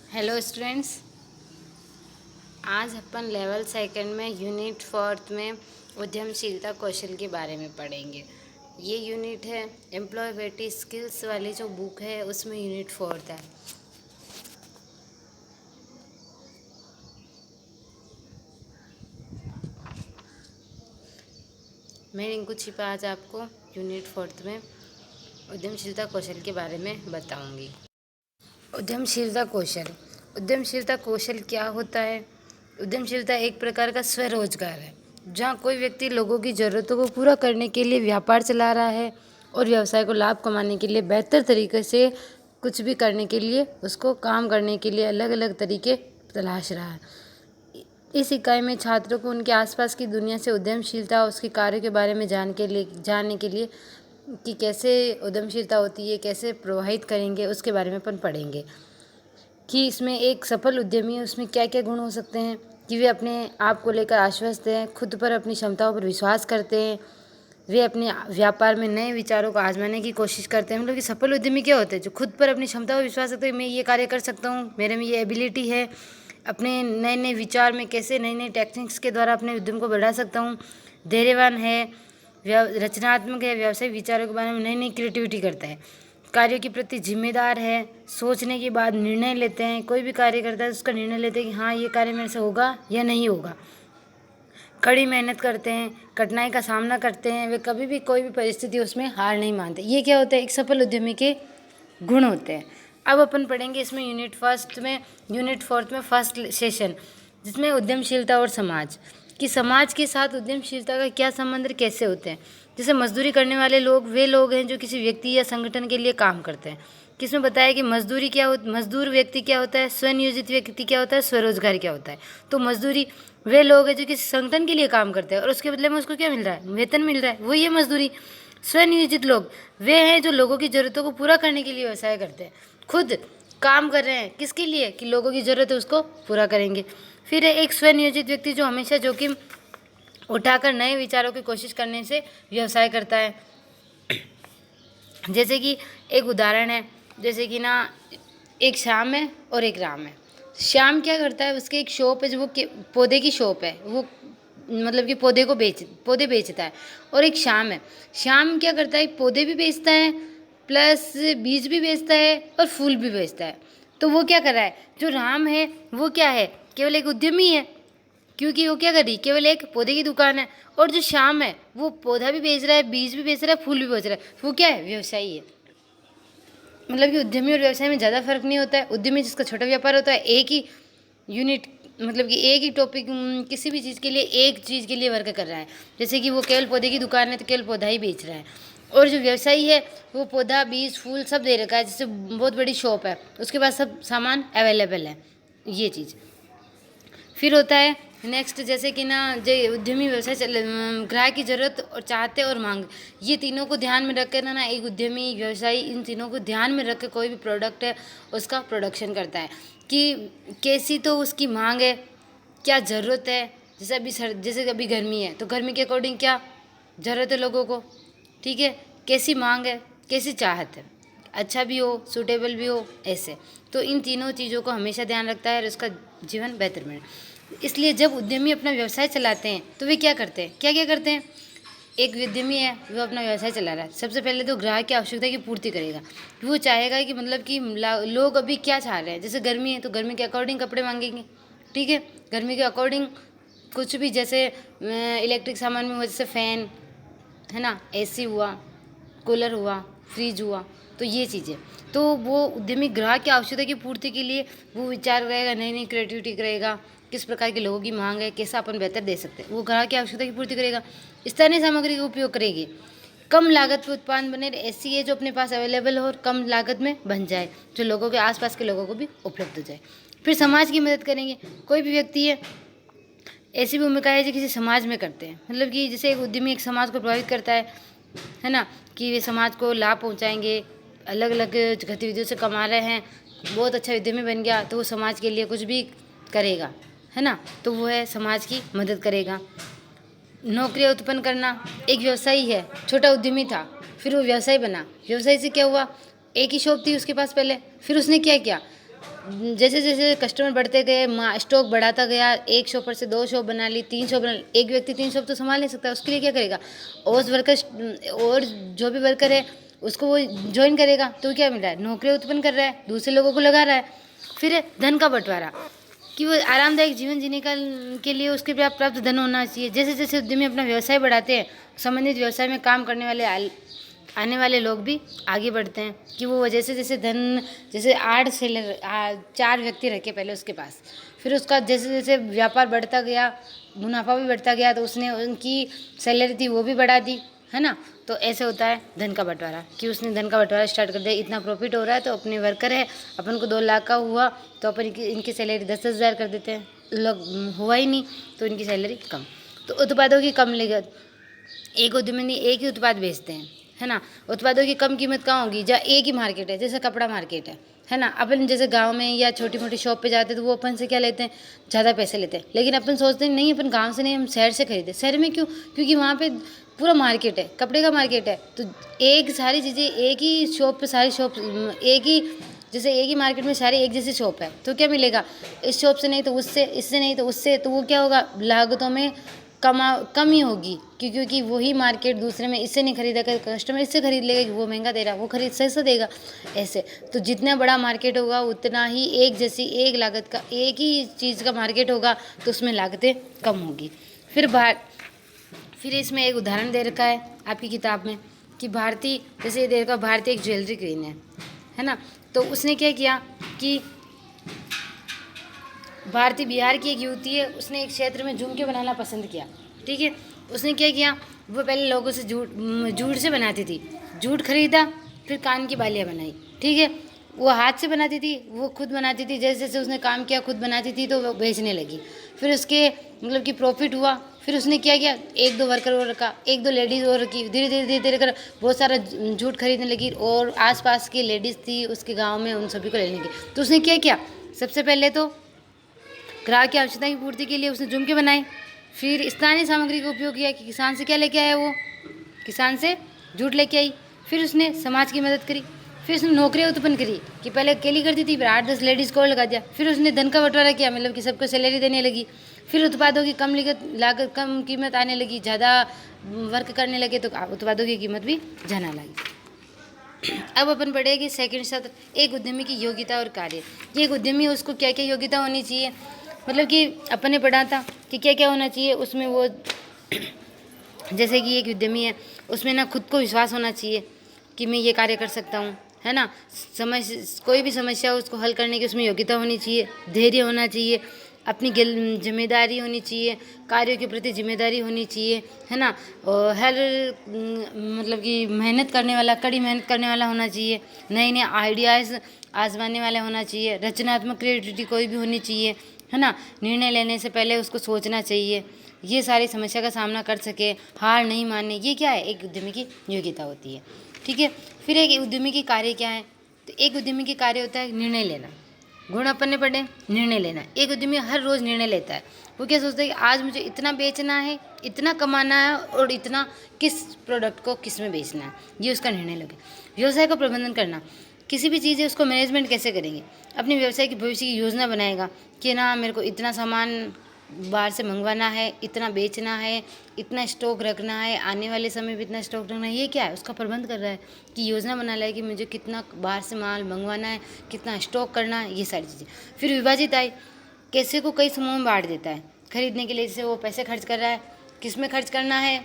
Hello students, आज अपन level second में unit fourth में उद्यमशीलता कौशल के बारे में पढ़ेंगे। ये यूनिट है एम्प्लॉयबिलिटी स्किल्स वाली जो बुक है उसमें यूनिट फोर्थ है। मैं रिंकू छिपा आज आपको यूनिट फोर्थ में उद्यमशीलता कौशल के बारे में बताऊंगी। उद्यमशीलता कौशल क्या होता है? उद्यमशीलता एक प्रकार का स्वरोजगार है जहाँ कोई व्यक्ति लोगों की ज़रूरतों को पूरा करने के लिए व्यापार चला रहा है और व्यवसाय को लाभ कमाने के लिए बेहतर तरीके से कुछ भी करने के लिए उसको काम करने के लिए अलग अलग तरीके तलाश रहा है। इस इकाई में छात्रों को उनके आसपास की दुनिया से उद्यमशीलता और उसके कार्यों के बारे में जानने के लिए कि कैसे उद्यमशीलता होती है, कैसे प्रवाहित करेंगे, उसके बारे में अपन पढ़ेंगे कि इसमें एक सफल उद्यमी है उसमें क्या क्या गुण हो सकते हैं कि वे अपने आप को लेकर आश्वस्त हैं, खुद पर अपनी क्षमताओं पर विश्वास करते हैं, वे अपने व्यापार में नए विचारों को आजमाने की कोशिश करते हैं। मतलब कि सफल उद्यमी क्या होते हैं? जो खुद पर अपनी क्षमताओं पर विश्वास करते हैं, मैं ये कार्य कर सकता हूँ, मेरे में ये एबिलिटी है, अपने नए नए विचार में कैसे नई नई टेक्निक्स के द्वारा अपने उद्यम को बढ़ा सकता हूँ, धैर्यवान है, रचनात्मक है, व्यावसायिक विचारों के बारे में नई नई क्रिएटिविटी करता है, कार्यों के प्रति जिम्मेदार है, सोचने के बाद निर्णय लेते हैं, कोई भी कार्य करता है उसका निर्णय लेते हैं कि हाँ ये कार्य मेरे से होगा या नहीं होगा, कड़ी मेहनत करते हैं, कठिनाई का सामना करते हैं, वे कभी भी कोई भी परिस्थिति उसमें हार नहीं मानते। ये क्या होता है? एक सफल उद्यमी के गुण होते हैं। अब अपन पढ़ेंगे इसमें यूनिट फोर्थ में फर्स्ट सेशन जिसमें उद्यमशीलता और समाज कि समाज के साथ उद्यमशीलता का क्या संबंध और कैसे होते हैं। जैसे मजदूरी करने वाले लोग वे लोग हैं जो किसी व्यक्ति या संगठन के लिए काम करते हैं। किसमें बताया कि मजदूर व्यक्ति क्या होता है, स्वनियोजित व्यक्ति क्या होता है, स्वरोजगार क्या होता है। तो मजदूरी वे लोग हैं जो किसी संगठन के लिए काम करते हैं और उसके बदले में उसको क्या मिल रहा है? वेतन मिल रहा है, वो ये मजदूरी। स्वनियोजित लोग वे हैं जो लोगों की ज़रूरतों को पूरा करने के लिए व्यवसाय करते हैं, खुद काम कर रहे हैं किसके लिए? कि लोगों की ज़रूरत है उसको पूरा करेंगे। फिर है एक स्वनियोजित व्यक्ति जो हमेशा जोखिम उठाकर नए विचारों की कोशिश करने से व्यवसाय करता है। जैसे कि एक उदाहरण है, जैसे कि ना एक श्याम है और एक राम है। श्याम क्या करता है? उसके एक शॉप है जो वो पौधे की शॉप है, वो मतलब कि पौधे बेचता है। और एक श्याम है, श्याम क्या करता है? पौधे भी बेचता है प्लस बीज भी बेचता है और फूल भी बेचता है। तो वो क्या कर रहा है? जो राम है वो क्या है? केवल एक उद्यमी है, क्योंकि वो क्या कर रही? केवल एक पौधे की दुकान है। और जो श्याम है वो पौधा भी बेच रहा है, बीज भी बेच रहा है, फूल भी बेच रहा है। वो क्या है? व्यवसायी है। मतलब कि उद्यमी और व्यवसाय में ज़्यादा फर्क नहीं होता है। उद्यमी जिसका छोटा व्यापार होता है, एक ही यूनिट मतलब कि एक ही टॉपिक किसी भी चीज़ के लिए एक चीज़ के लिए वर्क कर रहा है। जैसे कि वो केवल पौधे की दुकान है तो केवल पौधा ही बेच रहा है। और जो व्यवसायी है वो पौधा, बीज, फूल सब दे रखा है, जैसे बहुत बड़ी शॉप है, उसके पास सब सामान अवेलेबल है, ये चीज़। फिर होता है नेक्स्ट, जैसे कि ना जो उद्यमी व्यवसाय ग्राहक की ज़रूरत और चाहते और मांग, ये तीनों को ध्यान में रख कर ना एक उद्यमी व्यवसायी इन तीनों को ध्यान में रख कर कोई भी प्रोडक्ट है उसका प्रोडक्शन करता है कि कैसी तो उसकी मांग है, क्या ज़रूरत है। जैसे अभी गर्मी है तो गर्मी के अकॉर्डिंग क्या ज़रूरत है लोगों को, ठीक है, कैसी मांग है, कैसी चाहत है, अच्छा भी हो, सूटेबल भी हो, ऐसे। तो इन तीनों चीज़ों को हमेशा ध्यान रखता है और उसका जीवन बेहतर बने। इसलिए जब उद्यमी अपना व्यवसाय चलाते हैं तो वे क्या करते हैं? क्या क्या करते हैं? एक उद्यमी है वो अपना व्यवसाय चला रहा है, सबसे पहले तो ग्राहक की आवश्यकता की पूर्ति करेगा। वो चाहेगा कि मतलब कि लोग अभी क्या चाह रहे हैं। जैसे गर्मी है तो गर्मी के अकॉर्डिंग कपड़े मांगेंगे, ठीक है, गर्मी के अकॉर्डिंग कुछ भी, जैसे इलेक्ट्रिक सामान में हुआ, जैसे फ़ैन है ना, एसी हुआ, कूलर हुआ, फ्रिज हुआ, तो ये चीज़ें। तो वो उद्यमी ग्राहक की आवश्यकता की पूर्ति के लिए वो विचार करेगा, नई नई क्रिएटिविटी करेगा, किस प्रकार के लोगों की मांग है, कैसा अपन बेहतर दे सकते हैं, वो ग्राहक की आवश्यकता की पूर्ति करेगा। स्थानीय सामग्री का उपयोग करेगी, कम लागत पर उत्पादन बने, ऐसी है जो अपने पास अवेलेबल हो और कम लागत में बन जाए, जो लोगों के आसपास के लोगों को भी उपलब्ध हो जाए। फिर समाज की मदद करेंगे, कोई भी व्यक्ति है ऐसी भूमिका है जो किसी समाज में करते हैं। मतलब कि जैसे एक उद्यमी एक समाज को प्रभावित करता है ना, कि वे समाज को लाभ पहुंचाएंगे, अलग अलग गतिविधियों से कमा रहे हैं, बहुत अच्छा उद्यमी बन गया तो वो समाज के लिए कुछ भी करेगा, है ना, तो वो है समाज की मदद करेगा। नौकरियाँ उत्पन्न करना, एक व्यवसायी है, छोटा उद्यमी था, फिर वो व्यवसायी बना, व्यवसायी से क्या हुआ? एक ही शॉप थी उसके पास पहले, फिर उसने क्या किया? जैसे जैसे कस्टमर बढ़ते गए, स्टॉक बढ़ाता गया, एक शॉप पर से 2 शॉप बना ली, 3 शॉप बना ली। एक व्यक्ति 3 शॉप तो संभाल नहीं सकता, उसके लिए क्या करेगा? और वर्कर और जो भी वर्कर है उसको वो जॉइन करेगा, तो क्या मिल रहा है? नौकरी उत्पन्न कर रहा है, दूसरे लोगों को लगा रहा है। फिर है धन का बंटवारा, कि वो आरामदायक जीवन जीने का के लिए उसके प्राप्त धन होना चाहिए। जैसे जैसे उद्यमी अपना व्यवसाय बढ़ाते हैं, संबंधित व्यवसाय में काम करने वाले आने वाले लोग भी आगे बढ़ते हैं, कि वो जैसे जैसे धन, जैसे 8 सेलर 4 व्यक्ति रखे पहले उसके पास, फिर उसका जैसे जैसे व्यापार बढ़ता गया, मुनाफा भी बढ़ता गया, तो उसने उनकी सैलरी थी वो भी बढ़ा दी, है ना। तो ऐसे होता है धन का बंटवारा, कि उसने धन का बंटवारा स्टार्ट कर दिया। इतना प्रॉफिट हो रहा है तो अपने वर्कर है, अपन को 2 लाख का हुआ तो अपन इनकी सैलरी 10,000 कर देते हैं, लोग हुआ ही नहीं तो इनकी सैलरी कम। तो उत्पादों की कम लागत, एक उद्यमी एक ही उत्पाद बेचते हैं, है ना। उत्पादों की कम कीमत कहाँ होगी? जहाँ एक ही मार्केट है, जैसे कपड़ा मार्केट है ना। अपन जैसे गांव में या छोटी मोटी शॉप पे जाते हैं तो वो अपन से क्या लेते हैं? ज़्यादा पैसे लेते हैं। लेकिन अपन सोचते हैं नहीं, अपन गांव से नहीं, हम शहर से खरीदे। शहर में क्यों? क्योंकि वहाँ पे पूरा मार्केट है, कपड़े का मार्केट है, तो एक सारी चीज़ें एक ही शॉप पे, सारी शॉप एक ही, जैसे एक ही मार्केट में सारी एक जैसी शॉप है, तो क्या मिलेगा? इस शॉप से नहीं तो उससे, इससे नहीं तो उससे, तो वो क्या होगा? लागतों में कमी होगी, क्योंकि वही मार्केट दूसरे में इससे नहीं खरीदा कर, कस्टमर इससे खरीद लेगा, वो महंगा दे रहा है, वो खरीद सस्ता देगा। ऐसे तो जितना बड़ा मार्केट होगा उतना ही एक जैसी एक लागत का, एक ही चीज़ का मार्केट होगा तो उसमें लागतें कम होगी। फिर इसमें एक उदाहरण दे रखा है आपकी किताब में, कि भारती, जैसे ये दे रखा, भारती एक ज्वेलरी क्वीन है ना। तो उसने क्या किया कि भारती बिहार की एक युवती है, उसने एक क्षेत्र में झुमके बनाना पसंद किया, ठीक है। उसने क्या किया? वो पहले लोगों से जूट से बनाती थी, जूट खरीदा, फिर कान की बालियाँ बनाई, ठीक है। वो हाथ से बनाती थी, वो खुद बनाती थी, जैसे जैसे उसने काम किया खुद बनाती थी तो वो बेचने लगी। फिर उसके मतलब कि प्रॉफिट हुआ, फिर उसने क्या किया? 1-2 वर्कर और रखा, 1-2 लेडीज़ और रखी, धीरे धीरे धीरे धीरे कर बहुत सारा जूट खरीदने लगी, और आसपास की लेडीज़ थी उसके गाँव में, उन सभी को लेने लगी। तो उसने क्या किया? सबसे पहले तो ग्राहक की आवश्यकता की पूर्ति के लिए उसने झुमके बनाए, फिर स्थानीय सामग्री का उपयोग किया, कि किसान से क्या लेके आया? वो किसान से जूट लेके आई। फिर उसने समाज की मदद करी, फिर उसने नौकरियाँ उत्पन्न करी, कि पहले अकेली करती थी, फिर 8-10 लेडीज़ को और लगा दिया। फिर उसने धन का बंटवारा किया, मतलब कि सबको सैलरी देने लगी। फिर उत्पादों की कम कीमत आने लगी, ज़्यादा वर्क करने लगे तो उत्पादों की कीमत भी जाना लगी। अब अपन पढ़ेंगे सेकंड सत्र, एक उद्यमी की योग्यता और कार्य। ये एक उद्यमी है, उसको क्या क्या योग्यता होनी चाहिए, मतलब कि अपन ने पढ़ा था कि क्या क्या होना चाहिए उसमें। वो जैसे कि एक उद्यमी है, उसमें ना खुद को विश्वास होना चाहिए कि मैं ये कार्य कर सकता हूँ, है ना। कोई भी समस्या हो उसको हल करने की उसमें योग्यता होनी चाहिए, धैर्य होना चाहिए, अपनी जिम्मेदारी होनी चाहिए, कार्यों के प्रति जिम्मेदारी होनी चाहिए, है ना। और हर मतलब कि मेहनत करने वाला, कड़ी मेहनत करने वाला होना चाहिए, नए नए आइडियाज़ आजमाने वाला होना चाहिए, रचनात्मक क्रिएटिविटी कोई भी होनी चाहिए, है ना। निर्णय लेने से पहले उसको सोचना चाहिए, ये सारी समस्या का सामना कर सके, हार नहीं मानने, ये क्या है? एक उद्यमी की योग्यता होती है, ठीक है। फिर एक उद्यमी की कार्य क्या है? तो एक उद्यमी की कार्य होता है निर्णय लेना। गुण अपन ने पढ़े, निर्णय लेना। एक उद्यमी हर रोज़ निर्णय लेता है। वो क्या सोचता है कि आज मुझे इतना बेचना है, इतना कमाना है, और इतना किस प्रोडक्ट को किस में बेचना है, ये उसका निर्णय लगे। व्यवसाय का प्रबंधन करना, किसी भी चीज़ है उसको मैनेजमेंट कैसे करेंगे, अपने व्यवसाय की भविष्य की योजना बनाएगा, कि ना मेरे को इतना सामान बाहर से मंगवाना है, इतना बेचना है, इतना स्टॉक रखना है, आने वाले समय में इतना स्टॉक रखना है, ये क्या है? उसका प्रबंध कर रहा है, कि योजना बना रहा है कि मुझे कितना बाहर से माल मंगवाना है, कितना स्टॉक करना है, ये सारी चीज़ें। फिर विभाजित आय, कैसे को कई समूह में बांट देता है खरीदने के लिए, जैसे वो पैसे खर्च कर रहा है, किस में खर्च करना है,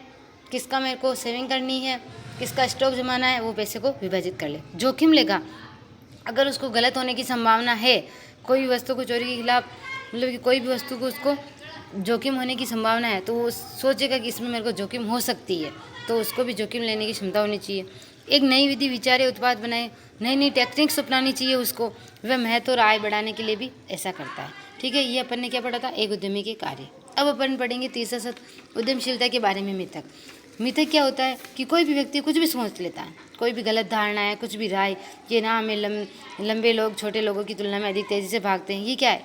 किसका मेरे को सेविंग करनी है, किसका स्टॉक जमाना है, वो पैसे को विभाजित कर ले। जोखिम लेगा, अगर उसको गलत होने की संभावना है, कोई भी वस्तु को चोरी के खिलाफ, मतलब कि कोई भी वस्तु को उसको जोखिम होने की संभावना है, तो वो सोचेगा कि इसमें मेरे को जोखिम हो सकती है, तो उसको भी जोखिम लेने की क्षमता होनी चाहिए। एक नई विधि विचारे, उत्पाद बनाए, नई नई टेक्निक्स अपनानी चाहिए उसको। वह महत्व और आय बढ़ाने के लिए भी ऐसा करता है, ठीक है। ये अपन ने क्या पढ़ा था? एक उद्यमी के कार्य। अब अपन पढ़ेंगे तीसरा सत्र, उद्यमशीलता के बारे में मिथक। मिथक क्या होता है? कि कोई भी व्यक्ति कुछ भी सोच लेता है, कोई भी गलत धारणा है, कुछ भी राय, ये ना हमें लंबे लोग छोटे लोगों की तुलना में अधिक तेज़ी से भागते हैं, ये क्या है?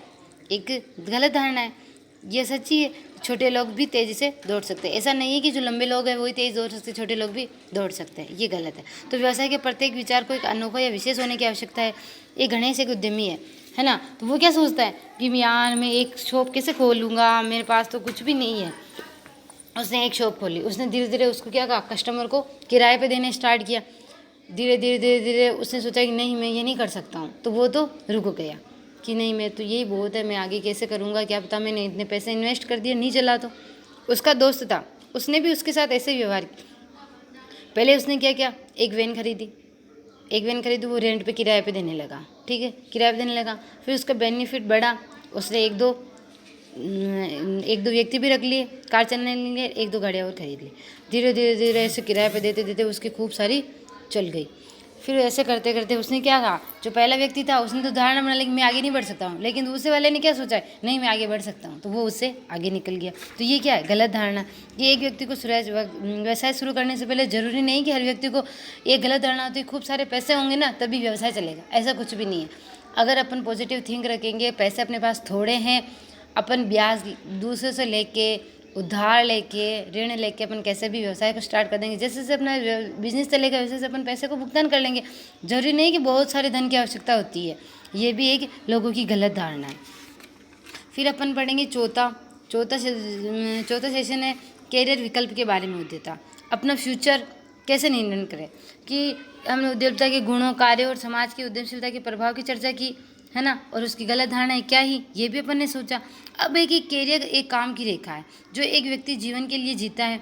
एक गलत धारणा है। ये सच्ची है, छोटे लोग भी तेज़ी से दौड़ सकते हैं। ऐसा नहीं है कि जो लंबे लोग हैं वही तेज़ दौड़ सकते, छोटे लोग भी दौड़ सकते हैं, ये गलत है। तो व्यवसाय के प्रत्येक विचार को एक अनोखा या विशेष होने की आवश्यकता है। ये गणेश एक उद्यमी है है ना। तो वो क्या सोचता है कि यार मैं एक शॉप कैसे खोलूँगा, मेरे पास तो कुछ भी नहीं है। उसने एक शॉप खोली, उसने धीरे धीरे उसको क्या कहा, कस्टमर को किराए पे देने स्टार्ट किया। धीरे धीरे धीरे धीरे उसने सोचा कि नहीं, मैं ये नहीं कर सकता हूँ, तो वो तो रुक गया कि नहीं, मैं तो यही बहुत है, मैं आगे कैसे करूँगा, क्या पता मैंने इतने पैसे इन्वेस्ट कर दिए, नहीं चला। तो उसका दोस्त था, उसने भी उसके साथ ऐसे ही व्यवहार किया। पहले उसने क्या किया, एक वैन खरीदी, वो रेंट पे किराए पे देने लगा, ठीक है, किराए पे देने लगा। फिर उसका बेनिफिट बढ़ा, उसने एक दो व्यक्ति भी रख लिए कार चलाने के लिए, एक दो गाड़ियाँ और खरीद ली। धीरे धीरे धीरे ऐसे किराए पे देते देते उसकी खूब सारी चल गई। फिर ऐसे करते करते उसने क्या कहा, जो पहला व्यक्ति था उसने तो धारणा बना ली कि मैं आगे नहीं बढ़ सकता हूँ, लेकिन दूसरे वाले ने क्या सोचा है, नहीं मैं आगे बढ़ सकता हूँ, तो वो उससे आगे निकल गया। तो ये क्या है, गलत धारणा। कि एक व्यक्ति को व्यवसाय शुरू करने से पहले ज़रूरी नहीं कि हर व्यक्ति को एक गलत धारणा होती है खूब सारे पैसे होंगे ना तभी व्यवसाय चलेगा, ऐसा कुछ भी नहीं है। अगर अपन पॉजिटिव थिंक रखेंगे, पैसे अपने पास थोड़े हैं, अपन ब्याज दूसरे से लेके, उधार लेके, ऋण लेके अपन कैसे भी व्यवसाय को स्टार्ट कर देंगे। जैसे जैसे अपना बिजनेस चलेगा वैसे वैसे अपन पैसे को भुगतान कर लेंगे। जरूरी नहीं कि बहुत सारे धन की आवश्यकता होती है, ये भी एक लोगों की गलत धारणा है। फिर अपन पढ़ेंगे चौथा सेशन है कैरियर विकल्प के बारे में होता था। अपना फ्यूचर कैसे निर्णय करें, कि हमने उद्यमता के गुणों, कार्यों और समाज की उद्यमशीलता के प्रभाव की चर्चा की, है ना, और उसकी गलत धारणा है क्या ही, ये भी अपन ने सोचा। अब एक कैरियर एक काम की रेखा है जो एक व्यक्ति जीवन के लिए जीता है।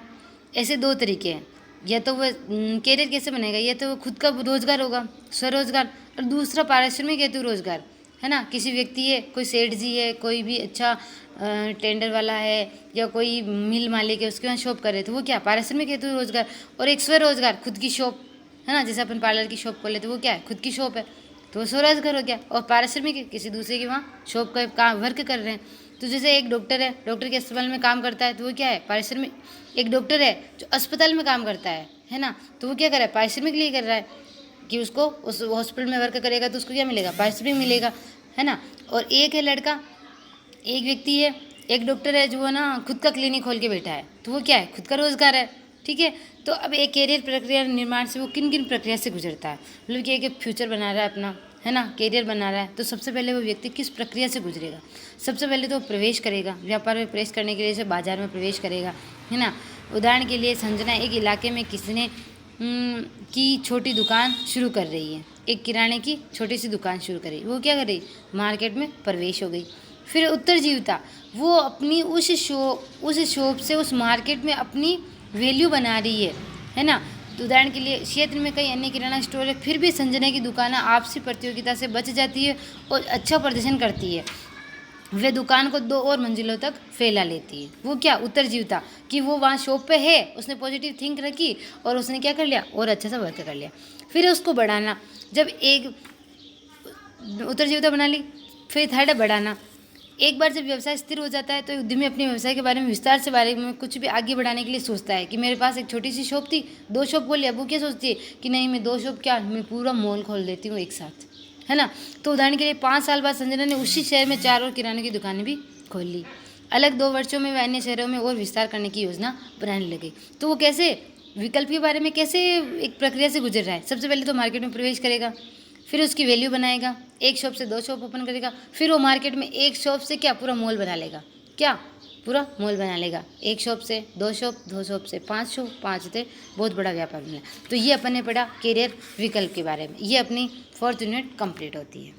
ऐसे दो तरीके हैं, या तो वह कैरियर कैसे बनेगा, या तो वो खुद का रोजगार होगा, स्वरोजगार, और दूसरा पारिश्रमिक हेतु रोजगार, है ना। किसी व्यक्ति है, कोई सेठ जी है, कोई भी अच्छा टेंडर वाला है, या कोई मिल मालिक है, उसके वहाँ शॉप करे, तो वो क्या, पारिश्रमिक हेतु रोजगार। और एक स्वरोजगार, खुद की शॉप, है ना, जैसे अपन पार्लर की शॉप खोले तो वो क्या है, खुद की शॉप है, तो वो स्वरोजगार हो गया। और पारिश्रमिक है, किसी दूसरे के वहाँ शॉप का काम वर्क कर रहे हैं। तो जैसे एक डॉक्टर है, डॉक्टर के अस्पताल में काम करता है, तो वो क्या है, पारिश्रमिक। एक डॉक्टर है जो अस्पताल में काम करता है ना, तो वो क्या कर रहा है, पारिश्रमिक लिए कर रहा है, कि उसको उस हॉस्पिटल में वर्क करेगा तो उसको क्या मिलेगा, पारिश्रमिक मिलेगा, है ना। और एक है लड़का, एक व्यक्ति है, एक डॉक्टर है जो है ना खुद का क्लिनिक खोल के बैठा है, तो वो क्या है, खुद का रोजगार है, ठीक है। तो अब एक कैरियर प्रक्रिया निर्माण से वो किन किन प्रक्रिया से गुजरता है, मतलब कि एक फ्यूचर बना रहा है अपना, है ना, कैरियर बना रहा है, तो सबसे पहले वो व्यक्ति किस प्रक्रिया से गुजरेगा। सबसे पहले तो प्रवेश करेगा, व्यापार में प्रवेश करने के लिए जैसे बाजार में प्रवेश करेगा, है ना। उदाहरण के लिए समझना, एक इलाके में किसने की छोटी दुकान शुरू कर रही है, एक किराने की छोटी सी दुकान शुरू करी, वो क्या कर रही, मार्केट में प्रवेश हो गई। फिर उत्तरजीविता, वो अपनी उस शॉप से उस मार्केट में अपनी वैल्यू बना रही है ना। तो उदाहरण के लिए क्षेत्र में कई अन्य किराना स्टोर है, फिर भी संजना की दुकान आपसी प्रतियोगिता से बच जाती है और अच्छा प्रदर्शन करती है, वे दुकान को 2 और मंजिलों तक फैला लेती है। वो क्या, उत्तरजीविता, कि वो वहाँ शॉप पे है, उसने पॉजिटिव थिंक रखी और उसने क्या कर लिया, और अच्छा सा वर्क कर लिया। फिर उसको बढ़ाना, जब एक उत्तरजीविता बना ली, फिर थर्ड है बढ़ाना। एक बार जब व्यवसाय स्थिर हो जाता है तो उद्यमी अपने व्यवसाय के बारे में विस्तार से बारे में कुछ भी आगे बढ़ाने के लिए सोचता है, कि मेरे पास एक छोटी सी शॉप थी, 2 शॉप खोल लिया, वो क्या सोचती है कि नहीं मैं 2 शॉप क्या, मैं पूरा मॉल खोल देती हूँ एक साथ, है ना। तो उदाहरण के लिए 5 साल बाद संजना ने उसी शहर में 4 और किराने की दुकानें भी खोल ली। अलग 2 वर्षों में वह अन्य शहरों में और विस्तार करने की योजना बनाने लगे। तो वो कैसे, विकल्प के बारे में कैसे एक प्रक्रिया से गुजर रहा है। सबसे पहले तो मार्केट में प्रवेश करेगा, फिर उसकी वैल्यू बनाएगा, एक शॉप से 2 शॉप ओपन करेगा, फिर वो मार्केट में एक शॉप से क्या पूरा मॉल बना लेगा, क्या पूरा मॉल बना लेगा, एक शॉप से 2 शॉप, 2 शॉप से 5 शॉप, 5 से बहुत बड़ा व्यापार बना। तो ये अपन ने पढ़ा कैरियर विकल्प के बारे में। ये अपनी 4th यूनिट कंप्लीट होती है।